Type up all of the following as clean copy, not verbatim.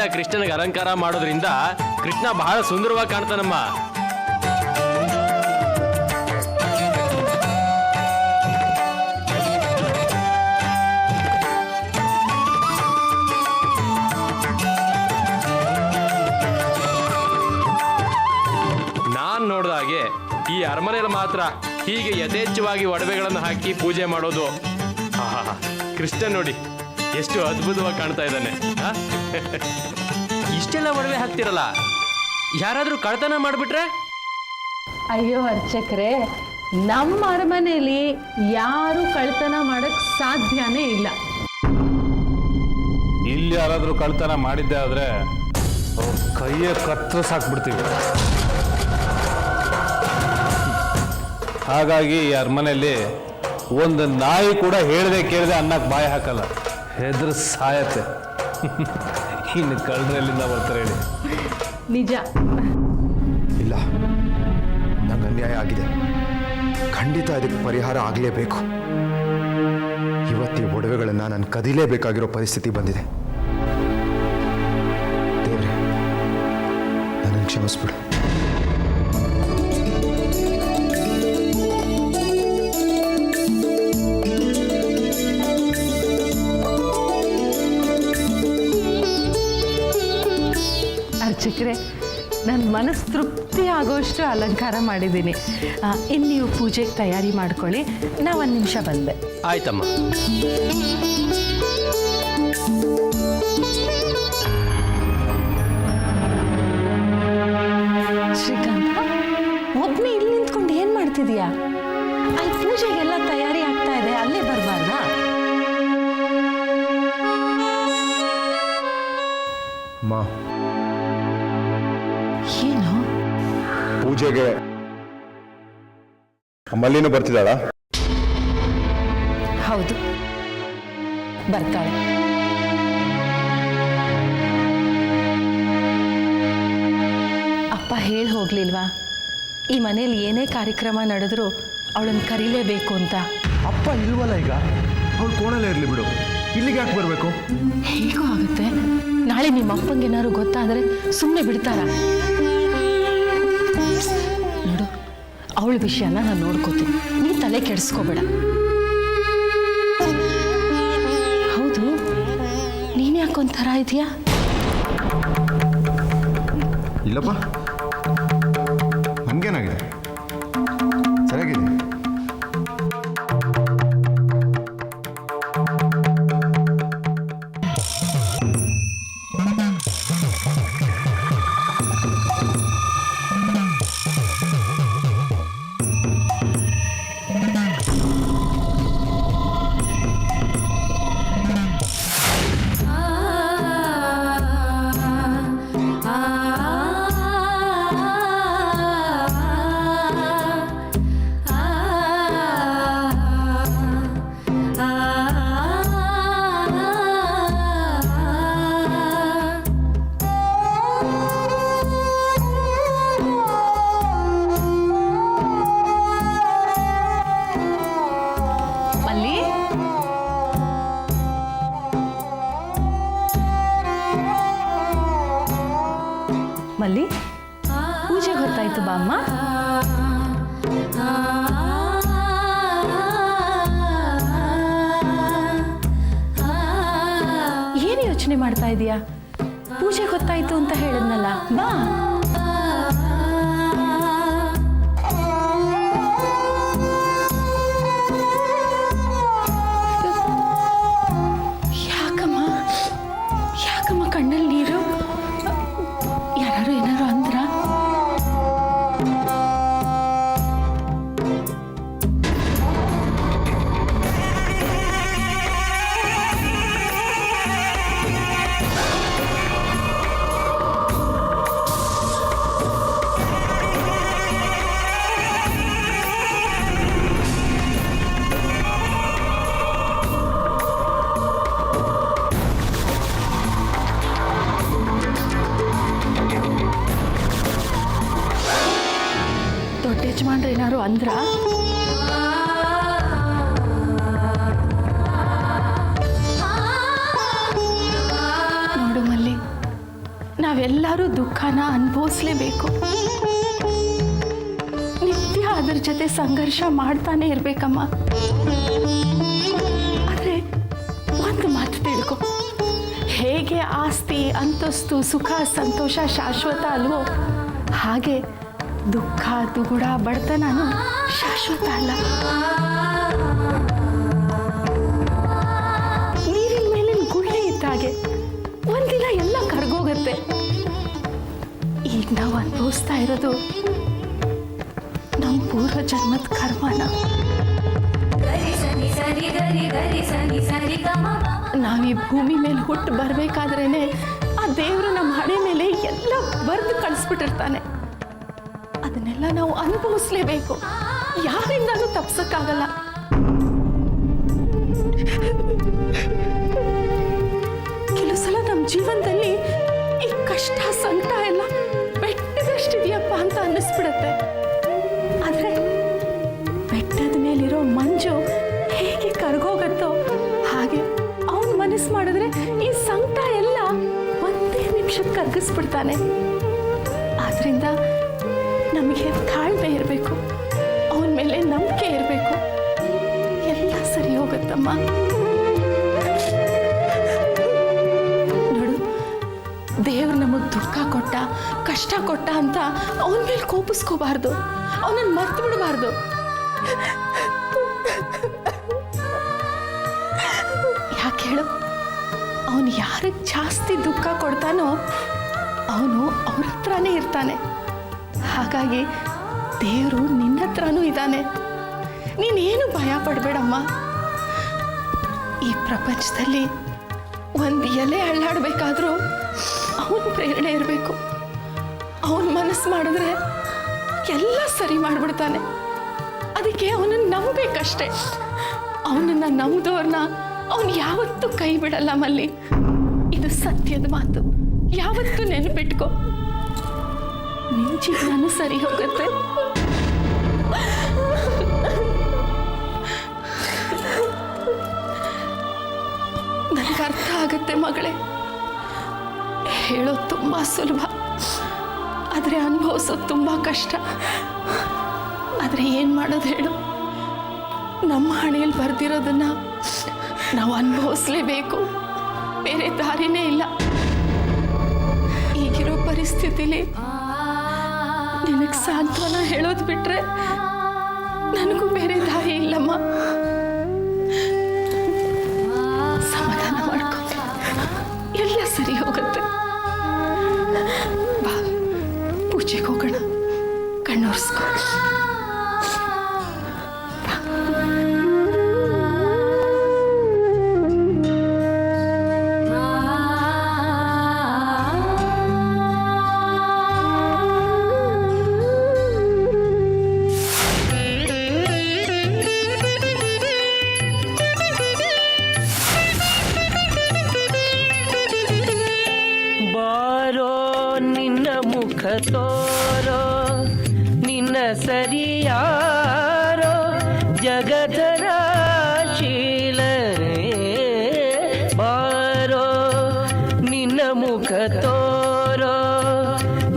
ಹೂವಿಂದ ಕೃಷ್ಣನಿಗೆ ಅಲಂಕಾರ ಮಾಡೋದ್ರಿಂದ ಕೃಷ್ಣ ಬಹಳ ಸುಂದರವಾಗಿ ಕಾಣ್ತಾನಮ್ಮ. ನಾನ್ ನೋಡಿದ ಹಾಗೆ ಈ ಅರಮನೆಯಲ್ಲಿ ಮಾತ್ರ ಹೀಗೆ ಯಥೇಚ್ಛವಾಗಿ ಒಡವೆಗಳನ್ನು ಹಾಕಿ ಪೂಜೆ ಮಾಡೋದು. ಕೃಷ್ಣ ನೋಡಿ ಎಷ್ಟು ಅದ್ಭುತವಾಗಿ ಕಾಣ್ತಾ ಇದ್ದಾನೆ. ಇಷ್ಟೆಲ್ಲ ಒಡವೆ ಹಾಕ್ತಿರಲ್ಲ, ಯಾರಾದ್ರೂ ಕಳ್ತನ ಮಾಡ್ಬಿಟ್ರೆ? ಅಯ್ಯೋ ಅರ್ಚಕ್ರೆ, ನಮ್ಮ ಅರಮನೆಯಲ್ಲಿ ಯಾರು ಕಳ್ತನ ಮಾಡಕ್ ಸಾಧ್ಯನೇ ಇಲ್ಲ. ಇಲ್ಲಿ ಯಾರಾದ್ರೂ ಕಳ್ತನ ಮಾಡಿದ್ದೆ ಆದ್ರೆ ಅವ್ರ ಕೈಯೇ ಕತ್ತರಿಸಾಕ್ಬಿಡ್ತೀವಿ. ಹಾಗಾಗಿ ಈ ಅರಮನೆಯಲ್ಲಿ ಒಂದು ನಾಯಿ ಕೂಡ ಹೇಳ್ದೆ ಕೇಳದೆ ಅನ್ನಕ್ಕೆ ಬಾಯಿ ಹಾಕಲ್ಲ, ಹೆದ್ರ ಸಾಯತ್ತೆ. ಇನ್ನು ಕಳ್ಳರೆಲ್ಲಿಂದ ಬರ್ತಾರೆ ಹೇಳಿ? ನಿಜ. ಇಲ್ಲ, ನಂಗೆ ಅನ್ಯಾಯ ಆಗಿದೆ. ಖಂಡಿತ ಇದಕ್ಕೆ ಪರಿಹಾರ ಆಗಲೇಬೇಕು. ಇವತ್ತಿ ಒಡವೆಗಳನ್ನು ನಾನು ಕದಿಲೇಬೇಕಾಗಿರೋ ಪರಿಸ್ಥಿತಿ ಬಂದಿದೆ. ದೇವ್ರೆ, ನನ್ನನ್ನು ಕ್ಷಮಿಸ್ಬಿಡು. ಅರ್ಚಕ್ರೆ, ನನ್ನ ಮನಸ್ಸು ತೃಪ್ತಿ ಆಗೋಷ್ಟು ಅಲಂಕಾರ ಮಾಡಿದ್ದೀನಿ. ಇನ್ನು ನೀವು ಪೂಜೆಗೆ ತಯಾರಿ ಮಾಡ್ಕೊಳ್ಳಿ, ನಾ ಒಂದು ನಿಮಿಷ ಬಂದೆ. ಆಯ್ತಮ್ಮ. ಶ್ರೀಕಾಂತ, ಒಬ್ಬನೇ ಇಲ್ಲಿ ನಿಂತ್ಕೊಂಡು ಏನು ಮಾಡ್ತಿದೀಯಾ? ಅಲ್ಲಿ ಪೂಜೆಗೆಲ್ಲ ತಯಾರಿ ಆಗ್ತಾ ಇದೆ, ಅಲ್ಲೇ ಬರಬಾರ್ದಾ? ಮಾ, ಏನು ಪೂಜೆಗೆ ಮಲ್ಲಿನೂ ಬರ್ತಿದ್ದಾಳ? ಹೌದು, ಬರ್ತಾಳೆ. ಅಪ್ಪ ಹೇಳಿ ಹೋಗ್ಲಿಲ್ವಾ, ಈ ಮನೇಲಿ ಏನೇ ಕಾರ್ಯಕ್ರಮ ನಡೆದ್ರೂ ಅವಳನ್ನು ಕರೀಲೇಬೇಕು ಅಂತ? ಅಪ್ಪ ಇಲ್ವಲ್ಲ ಈಗ, ಅವಳು ಕೋಣಲ್ಲೇ ಇರಲಿ ಬಿಡು, ಇಲ್ಲಿಗೆ ಯಾಕೆ ಬರಬೇಕು? ಹೇಗೂ ಆಗುತ್ತೆ. ನಾಳೆ ನಿಮ್ಮ ಅಪ್ಪಂಗೆ ಏನಾದ್ರು ಗೊತ್ತಾದರೆ ಸುಮ್ಮನೆ ಬಿಡ್ತಾರ? ನೋಡು, ಅವಳ ವಿಷಯನ ನಾನು ನೋಡ್ಕೋತೀನಿ, ನೀ ತಲೆ ಕೆಡಿಸ್ಕೋಬೇಡ. ಹೌದು, ನೀನು ಯಾಕೊಂಥರ ಇದೆಯಾ? ಇಲ್ಲಪ್ಪ, ನಮಗೇನಾಗಿದೆ, ಸರಿಯಾಗಿದೆ. ಮಲ್ಲಿ, ಪೂಜೆ ಗೊತ್ತಾಯ್ತು ಬಾಮ್ಮ. ಏನು ಯೋಚನೆ ಮಾಡ್ತಾ ಇದೀಯಾ? ಪೂಜೆ ಗೊತ್ತಾಯ್ತು ಅಂತ ಹೇಳಿದ್ನಲ್ಲ, ಬಾ. ಯಾಕಮ್ಮ ಕಣ್ಣಲ್ಲಿ ನೀರು? ಯಾರು ಏನಾರು ಅಂದ್ರ? ದೊಡ್ಡ ಯಜಮಾನ್ರು ಏನಾರು ಅಂದ್ರ? ನೋಡು ಮಲ್ಲಿ, ನಾವೆಲ್ಲರೂ ದುಃಖನ ಅನುಭವಿಸ್ಲೇಬೇಕು. ನಿತ್ಯ ಅದ್ರ ಜೊತೆ ಸಂಘರ್ಷ ಮಾಡ್ತಾನೆ ಇರ್ಬೇಕಮ್ಮ. ಆದರೆ ಒಂದು ಮಾತು ತಿಳ್ಕೊ, ಹೇಗೆ ಆಸ್ತಿ ಅಂತಸ್ತು ಸುಖ ಸಂತೋಷ ಶಾಶ್ವತ ಅಲ್ವೋ, ಹಾಗೆ ದುಃಖ ದುಗುಡ ಬಡತನೂ ಶಾಶ್ವತ ಅಲ್ಲ. ನೀರಿನ ಮೇಲಿನ ಗುಳ್ಳೆ ಇದ್ದಾಗೆ ಒಂದಿನ ಎಲ್ಲ ಕರ್ಗೋಗತ್ತೆ. ಈಗ ನಾವು ಅನುಭವಿಸ್ತಾ ಇರೋದು ನಮ್ಮ ಪೂರ್ವ ಜನ್ಮದ ಕರ್ಮನ. ನಾವೀ ಭೂಮಿ ಮೇಲೆ ಹುಟ್ಟು ಬರ್ಬೇಕಾದ್ರೇನೆ ಆ ದೇವರು ನಮ್ಮ ಹಣೆ ಮೇಲೆ ಎಲ್ಲ ಬರೆದು ಕಳಿಸ್ಬಿಟ್ಟಿರ್ತಾನೆ. ಅದನ್ನೆಲ್ಲ ನಾವು ಅನುಭವಿಸ್ಲೇಬೇಕು, ಯಾರಿಂದಲೂ ತಪ್ಸಕ್ಕಾಗಲ್ಲ. ಕೆಲವು ಸಲ ನಮ್ಮ ಜೀವನದಲ್ಲಿ ಈ ಕಷ್ಟ ಸಂಕಟ ಎಲ್ಲ ಬೆಟ್ಟದಷ್ಟಿದೆಯಪ್ಪ ಅಂತ ಅನ್ನಿಸ್ಬಿಡತ್ತೆ. ಆದರೆ ಬೆಟ್ಟದ ಮೇಲಿರೋ ಮಂಜು ಹೇಗೆ ಕರ್ಗೋಗತ್ತೋ ಹಾಗೆ ಅವನು ಮನಸ್ಸು ಮಾಡಿದ್ರೆ ಈ ಸಂಕಟ ಎಲ್ಲ ಒಂದೇ ನಿಮಿಷಕ್ಕೆ ಕರ್ಗಿಸ್ಬಿಡ್ತಾನೆ. ಆದ್ರಿಂದ ನಮಗೆ ತಾಳ್ಮೆ ಇರಬೇಕು, ಅವನ ಮೇಲೆ ನಂಬಿಕೆ ಇರಬೇಕು, ಎಲ್ಲ ಸರಿ ಹೋಗುತ್ತಮ್ಮ. ನೋಡು, ದೇವ್ರು ನಮಗೆ ದುಃಖ ಕೊಟ್ಟ ಕಷ್ಟ ಕೊಟ್ಟ ಅಂತ ಅವನ ಮೇಲೆ ಕೋಪಿಸ್ಕೋಬಾರ್ದು, ಅವನನ್ನು ಮರ್ತು ಬಿಡಬಾರ್ದು. ಯಾಕೆ ಹೇಳು, ಅವನು ಯಾರಿಗೆ ಜಾಸ್ತಿ ದುಃಖ ಕೊಡ್ತಾನೋ ಅವನು ಅವ್ರ ಹತ್ರನೇ ಇರ್ತಾನೆ. ಹಾಗಾಗಿ ದೇವರು ನಿನ್ನ ಹತ್ರನೂ ಇದ್ದಾನೆ. ನೀನೇನು ಭಯ ಪಡಬೇಡಮ್ಮ. ಈ ಪ್ರಪಂಚದಲ್ಲಿ ಒಂದು ಎಲೆ ಅಳ್ಳಾಡಬೇಕಾದ್ರೂ ಅವನ ಪ್ರೇರಣೆ ಇರಬೇಕು. ಅವನ ಮನಸ್ಸು ಮಾಡಿದ್ರೆ ಎಲ್ಲ ಸರಿ ಮಾಡಿಬಿಡ್ತಾನೆ. ಅದಕ್ಕೆ ಅವನನ್ನು ನಂಬಬೇಕಷ್ಟೆ. ಅವನನ್ನು ನಂಬಿದವ್ರನ್ನ ಅವನು ಯಾವತ್ತೂ ಕೈ ಬಿಡಲ್ಲ ಮಲ್ಲಿ. ಇದು ಸತ್ಯದ ಮಾತು, ಯಾವತ್ತೂ ನೆನಪಿಟ್ಕೋ. ನಿನ್ನ ಜೀವನನೂ ಸರಿ ಹೋಗುತ್ತೆ. ನನಗೆ ಅರ್ಥ ಆಗುತ್ತೆ ಮಗಳೇ. ಹೇಳೋದು ತುಂಬ ಸುಲಭ, ಆದರೆ ಅನುಭವಿಸೋದು ತುಂಬ ಕಷ್ಟ. ಆದರೆ ಏನು ಮಾಡೋದು ಹೇಳು, ನಮ್ಮ ಹಣೆಯಲ್ಲಿ ಬರ್ದಿರೋದನ್ನ ನಾವು ಅನುಭವಿಸ್ಲೇಬೇಕು, ಬೇರೆ ದಾರಿನೇ ಇಲ್ಲ. ಈಗಿರೋ ಪರಿಸ್ಥಿತಿಲಿ ನಿನಗೆ ಸಾಂತ್ವನ ಹೇಳೋದು ಬಿಟ್ರೆ ನನಗೂ ಬೇರೆ ದಾರಿ ಇಲ್ಲಮ್ಮ. ಸಮಾಧಾನ ಮಾಡ್ಕೊ, ಎಲ್ಲ ಸರಿ ಹೋಗುತ್ತೆ. ಬಾ, ಪೂಜೆಗೆ ಹೋಗೋಣ, ಕಣ್ಣೋರ್ಸ್ಕೊ. ಮುಖ ತೋರೋ ನಿನ್ನ ಸರಿಯಾರೋ ಜಗದರ ಶೀಲನೆ ಬಾರೋ ನಿನ್ನ ಮುಖ ತೋರೋ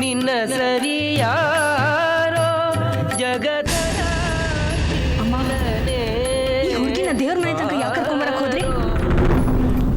ನಿನ್ನ ಸರಿಯಾರೋ ಜಗದರ ಈ ಹುಡುಗಿನ ದೇವ್ರ ಮನೆ ತನಕ ಯಾಕೆ ಕರ್ಕೊಂಬರಕ್ ಹೋದ್ರಿ?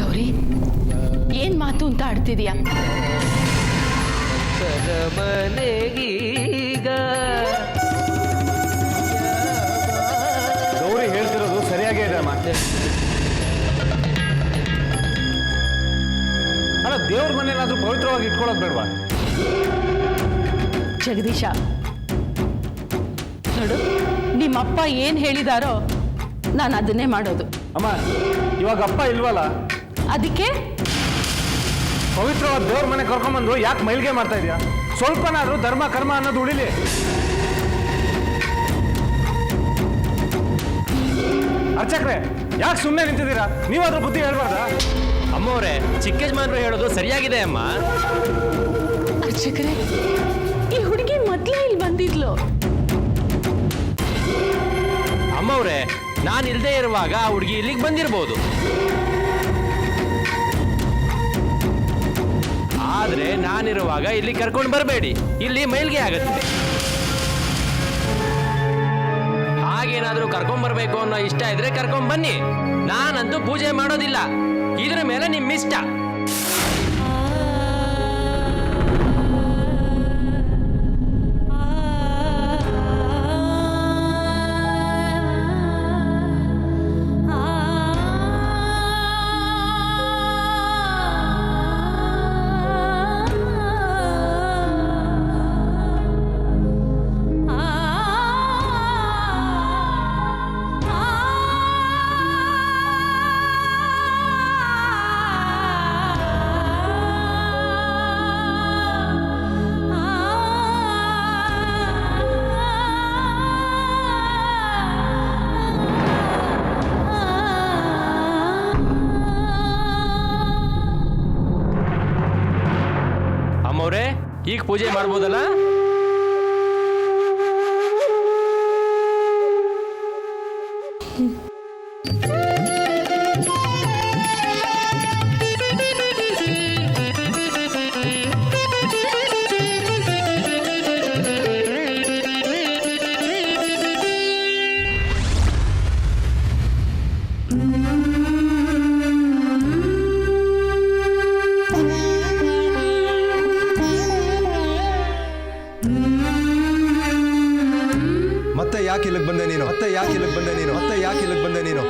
ಗೌರಿ, ಏನ್ ಮಾತು ಅಂತ ಆಡ್ತಿದ್ಯಾ? ಮನೆಗೀಗ ಗೌರಿ ಹೇಳ್ತಿರೋದು ಸರಿಯಾಗೇ ಇದೆ ಅಮ್ಮ. ಅಲ್ಲ, ದೇವ್ರ ಮನೇನಾದ್ರೂ ಪವಿತ್ರವಾಗಿ ಇಟ್ಕೊಳ್ಳೋದು ಬೇಡವಾ? ಜಗದೀಶ, ನೋಡು, ನಿಮ್ಮಪ್ಪ ಏನ್ ಹೇಳಿದಾರೋ ನಾನು ಅದನ್ನೇ ಮಾಡೋದು. ಅಮ್ಮ, ಇವಾಗ ಅಪ್ಪ ಇಲ್ವಲ್ಲ, ಅದಕ್ಕೆ ಪವಿತ್ರವಾದ ದೇವ್ರ ಮನೆ ಕರ್ಕೊಂಬಂದು ಯಾಕೆ ಮೈಲಿಗೆ ಮಾಡ್ತಾ ಇದೀಯಾ? ಸ್ವಲ್ಪನಾದ್ರೂ ಧರ್ಮ ಕರ್ಮ ಅನ್ನೋದು ಉಳಿಲಿ. ಅರ್ಚಕ್ರೆ, ಯಾಕೆ ಸುಮ್ಮನೆ ನಿಂತಿದ್ದೀರಾ? ನೀವಾದ್ರೂ ಬುದ್ಧಿ ಹೇಳ್ಬಾರ್ದಾ? ಅಮ್ಮವ್ರೆ, ಚಿಕ್ಕ ಯಜಮಾನ್ರು ಹೇಳೋದು ಸರಿಯಾಗಿದೆ ಅಮ್ಮ. ಅರ್ಚಕರೇ, ಈ ಹುಡುಗಿ ಮೊದ್ಲೇ ಇಲ್ಲಿ ಬಂದಿದ್ಲು. ಅಮ್ಮವ್ರೆ, ನಾನು ಇಲ್ಲದೆ ಇರುವಾಗ ಆ ಹುಡುಗಿ ಇಲ್ಲಿಗೆ ಬಂದಿರಬಹುದು. ಆದ್ರೆ ನಾನಿರುವಾಗ ಇಲ್ಲಿ ಕರ್ಕೊಂಡು ಬರಬೇಡಿ, ಇಲ್ಲಿ ಮೈಲ್ಗೆ ಆಗತ್ತೆ. ಹಾಗೇನಾದ್ರೂ ಕರ್ಕೊಂಡ್ ಬರ್ಬೇಕು ಅನ್ನೋ ಇಷ್ಟ ಇದ್ರೆ ಕರ್ಕೊಂಡ್ ಬನ್ನಿ, ನಾನಂತೂ ಪೂಜೆ ಮಾಡೋದಿಲ್ಲ. ಇದ್ರ ಮೇಲೆ ನಿಮ್ ಇಷ್ಟ. ಅಮ್ಮವ್ರೆ, ಈಗ ಪೂಜೆ ಮಾಡ್ಬೋದಲ್ಲ? ಮತ್ತೆ ಯಾಕೆ ಇಲ್ಲಿಗೆ ಬಂದೆ ನೀನು?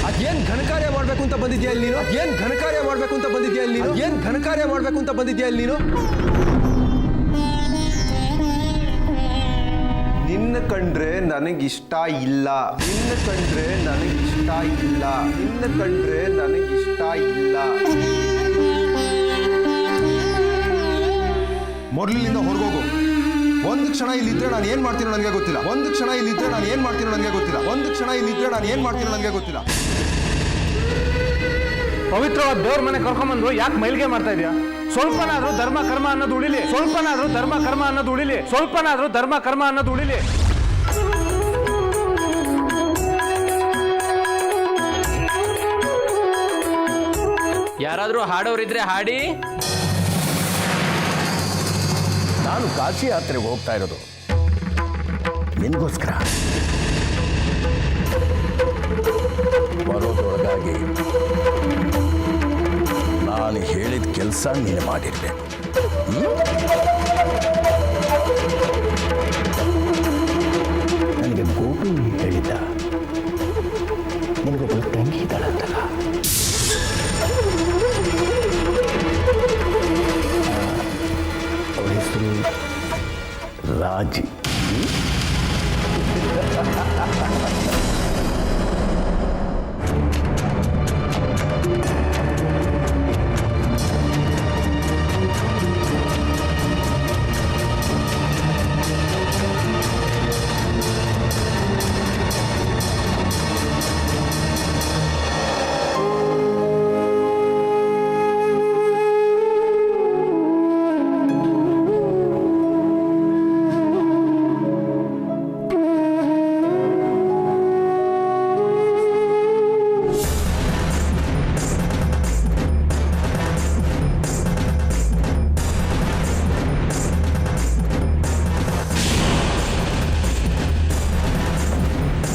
ಅದೇನ್ ಘನಕಾರ್ಯ ಮಾಡ್ಬೇಕು ಅಂತ ಬಂದಿದ್ಯಾ ಇಲ್ಲಿ ನೀನು? ಏನ್ ಘನಕಾರ್ಯ ಮಾಡ್ಬೇಕು ಅಂತ ಬಂದಿದ್ಯಾ ಇಲ್ಲಿ ನೀನು? ನಿನ್ನ ಕಂಡ್ರೆ ನನಗಿಷ್ಟ ಇಲ್ಲ. ಮೊದಲಿನಿಂದ ಹೊರಗೋಗು. ಒಂದು ಕ್ಷಣ ಇಲ್ಲಿದ್ರೆ ನಾನು ಏನ್ ಮಾಡ್ತೀನೋ ನನಗೆ ಗೊತ್ತಿಲ್ಲ. ಪವಿತ್ರವಾದ ದೇವ್ರ ಮನೆ ಕರ್ಕೊಂಬಂದು ಯಾಕೆ ಮೈಲಿಗೆ ಮಾಡ್ತಾ ಇದೀಯಾ? ಸ್ವಲ್ಪನಾದ್ರೂ ಧರ್ಮ ಕರ್ಮ ಅನ್ನೋದು ಉಳಿಲಿ. ಯಾರಾದ್ರೂ ಹಾಡೋರಿದ್ರೆ ಹಾಡಿ. ನಾನು ಕಾಶಿ ಯಾತ್ರೆಗೆ ಹೋಗ್ತಾ ಇರೋದು ನಿನ್ಗೋಸ್ಕರ. ಬರೋದ್ರೊಳಗಾಗಿ ನಾನು ಹೇಳಿದ ಕೆಲಸ ನೀನು ಮಾಡಿರ್ಬೇಕು. ನನಗೆ ಗೋಪಿ ಹೇಳಿದ್ದ, ನಿನಗೊಬ್ಬಳು ತಂಗಿ ಇದ್ದಾಳಂತಲ್ಲ. ಅವಳ ಹೆಸರು ರಾಜಿ.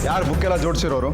ಯಾರು ಬುಕ್ಕೆಲ್ಲ ಜೋಡಿಸಿರೋರು?